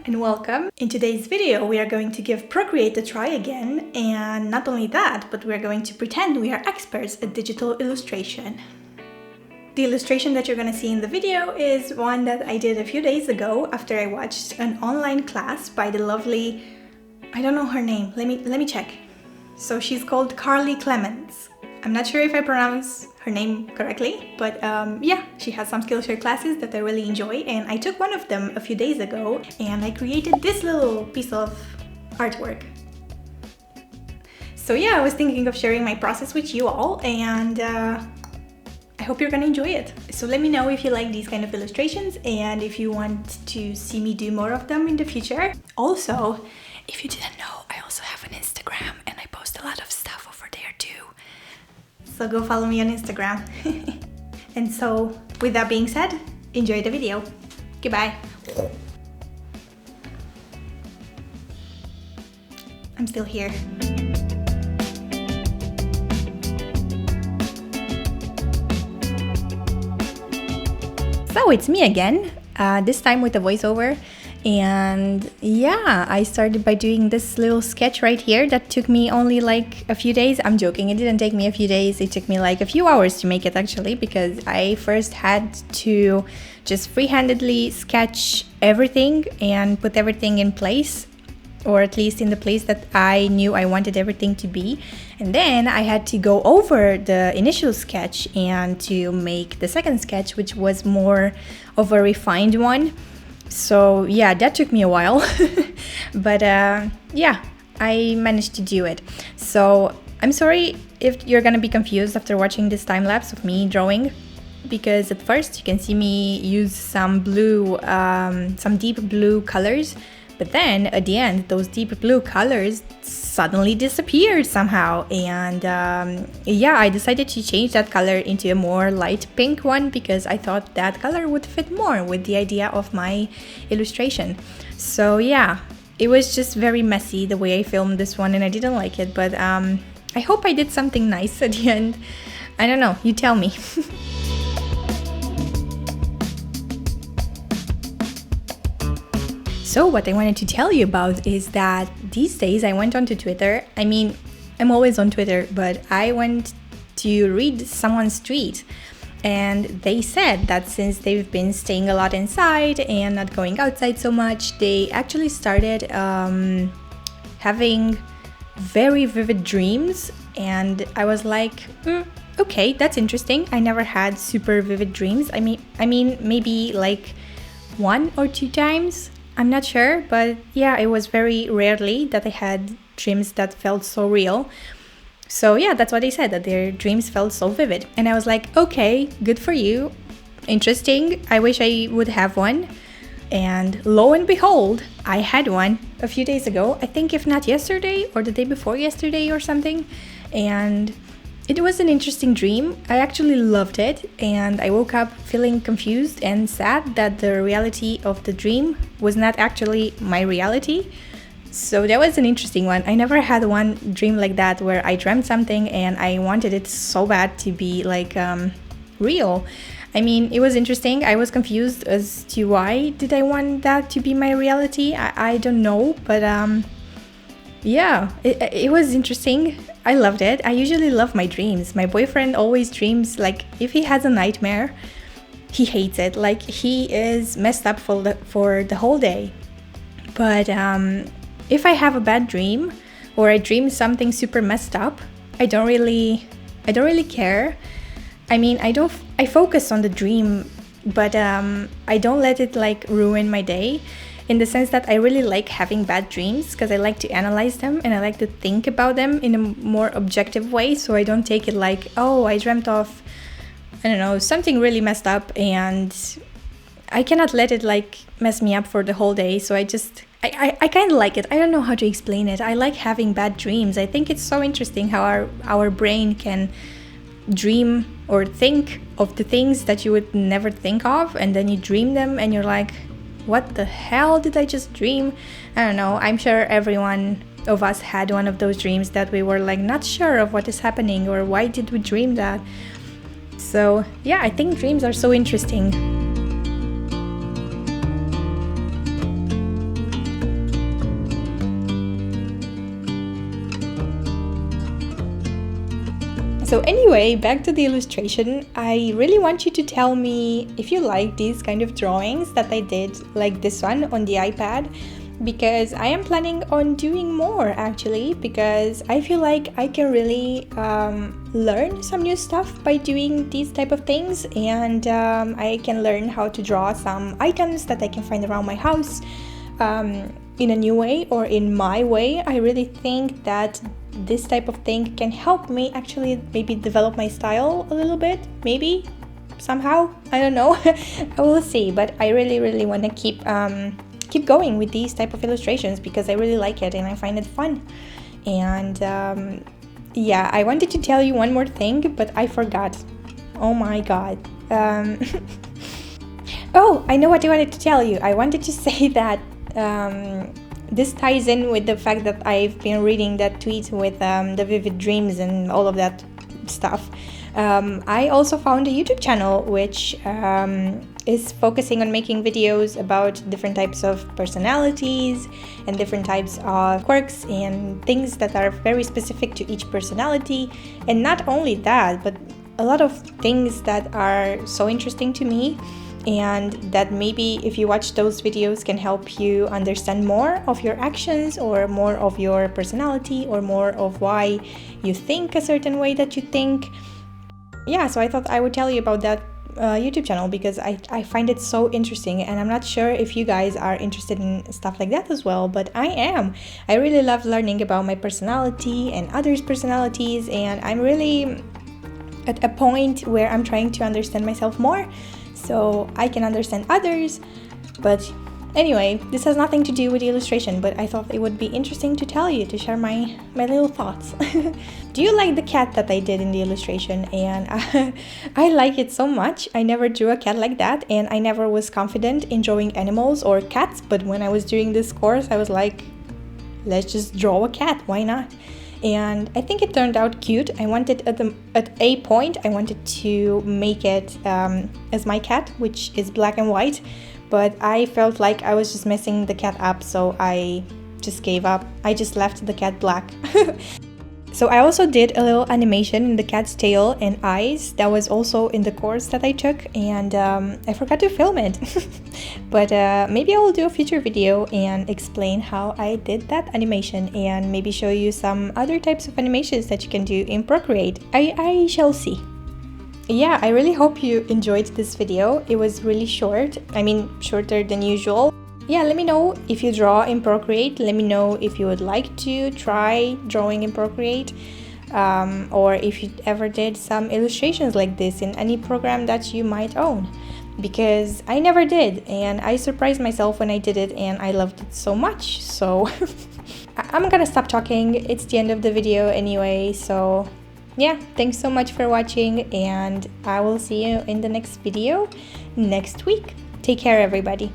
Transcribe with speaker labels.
Speaker 1: and welcome. In today's video we are going to give Procreate a try again, and not only that, but we are going to pretend we are experts at digital illustration. The illustration that you're going to see in the video is one that I did a few days ago after I watched an online class by the lovely, I don't know her name, let me check. So she's called Carly Clements. I'm not sure if I pronounce her name correctly, but yeah, she has some Skillshare classes that I really enjoy, and I took one of them a few days ago and I created this little piece of artwork. So yeah, I was thinking of sharing my process with you all, and I hope you're gonna enjoy it. So let me know if you like these kind of illustrations and if you want to see me do more of them in the future. Also, if you didn't know, I also have an Instagram and I post a lot of stuff over there too. So go follow me on Instagram. And so, with that being said, enjoy the video. Goodbye. I'm still here. So it's me again, this time with a voiceover. And yeah, I started by doing this little sketch right here that took me only like a few days. I'm joking, it didn't take me a few days, it took me like a few hours to make it actually, because I first had to just freehandedly sketch everything and put everything in place, or at least in the place that I knew I wanted everything to be. And then I had to go over the initial sketch and to make the second sketch, which was more of a refined one. So yeah, that took me a while, but yeah, I managed to do it. So I'm sorry if you're gonna be confused after watching this time lapse of me drawing, because at first you can see me use some blue, some deep blue colors, but then at the end those deep blue colors suddenly disappeared somehow, and yeah, I decided to change that color into a more light pink one because I thought that color would fit more with the idea of my illustration. So yeah, it was just very messy the way I filmed this one and I didn't like it, but I hope I did something nice at the end. I don't know, you tell me. So what I wanted to tell you about is that these days I went onto Twitter. I mean, I'm always on Twitter, but I went to read someone's tweet, and they said that since they've been staying a lot inside and not going outside so much, they actually started having very vivid dreams. And I was like, okay, that's interesting. I never had super vivid dreams. I mean maybe like 1 or 2 times. I'm not sure, but yeah, it was very rarely that I had dreams that felt so real. So yeah, that's what they said, that their dreams felt so vivid. And I was like, okay, good for you. Interesting. I wish I would have one. And lo and behold, I had one a few days ago. I think if not yesterday or the day before yesterday or something. And it was an interesting dream. I actually loved it, and I woke up feeling confused and sad that the reality of the dream was not actually my reality. So that was an interesting one. I never had one dream like that where I dreamt something and I wanted it so bad to be like real. I mean, it was interesting. I was confused as to why did I want that to be my reality. I don't know, but yeah, it was interesting. I loved it. I usually love my dreams. My boyfriend always dreams, like if he has a nightmare, he hates it. Like he is messed up for the whole day. But if I have a bad dream or I dream something super messed up, I don't really care. I mean, I focus on the dream, but I don't let it like ruin my day. In the sense that I really like having bad dreams because I like to analyze them and I like to think about them in a more objective way, so I don't take it like, oh, I dreamt of, I don't know, something really messed up, and I cannot let it like mess me up for the whole day. So I kind of like it. I don't know how to explain it. I like having bad dreams. I think it's so interesting how our brain can dream or think of the things that you would never think of, and then you dream them and you're like, what the hell did I just dream? I don't know. I'm sure every one of us had one of those dreams that we were like not sure of what is happening or why did we dream that. So yeah, I think dreams are so interesting. So anyway, back to the illustration. I really want you to tell me if you like these kind of drawings that I did, like this one on the iPad, because I am planning on doing more actually, because I feel like I can really learn some new stuff by doing these type of things, and I can learn how to draw some items that I can find around my house in a new way or in my way. I really think that this type of thing can help me actually maybe develop my style a little bit, maybe somehow, I don't know. I will see, but I really want to keep going with these type of illustrations because I really like it and I find it fun. And yeah, I wanted to tell you one more thing, but I forgot. Oh my god. Oh, I know what I wanted to tell you. I wanted to say that this ties in with the fact that I've been reading that tweet with the vivid dreams and all of that stuff. I also found a YouTube channel which is focusing on making videos about different types of personalities and different types of quirks and things that are very specific to each personality. And not only that, but a lot of things that are so interesting to me, and that maybe if you watch those videos can help you understand more of your actions or more of your personality or more of why you think a certain way that you think. Yeah, so I thought I would tell you about that YouTube channel because I find it so interesting, and I'm not sure if you guys are interested in stuff like that as well, but I am. I really love learning about my personality and others' personalities, and I'm really at a point where I'm trying to understand myself more so I can understand others. But anyway, this has nothing to do with the illustration, but I thought it would be interesting to tell you, to share my little thoughts. Do you like the cat that I did in the illustration? And I like it so much. I never drew a cat like that, and I never was confident in drawing animals or cats, but when I was doing this course I was like, let's just draw a cat, why not? And I think it turned out cute. I wanted at a point I wanted to make it as my cat, which is black and white, but I felt like I was just messing the cat up, so I just gave up. I just left the cat black. So I also did a little animation in the cat's tail and eyes that was also in the course that I took, and I forgot to film it. But maybe I will do a future video and explain how I did that animation and maybe show you some other types of animations that you can do in Procreate. I shall see. Yeah, I really hope you enjoyed this video. It was really short, I mean shorter than usual. Yeah, let me know if you draw in Procreate. Let me know if you would like to try drawing in Procreate, or if you ever did some illustrations like this in any program that you might own, because I never did, and I surprised myself when I did it and I loved it so much. So I'm gonna stop talking. It's the end of the video anyway, so yeah, thanks so much for watching, and I will see you in the next video next week. Take care, everybody.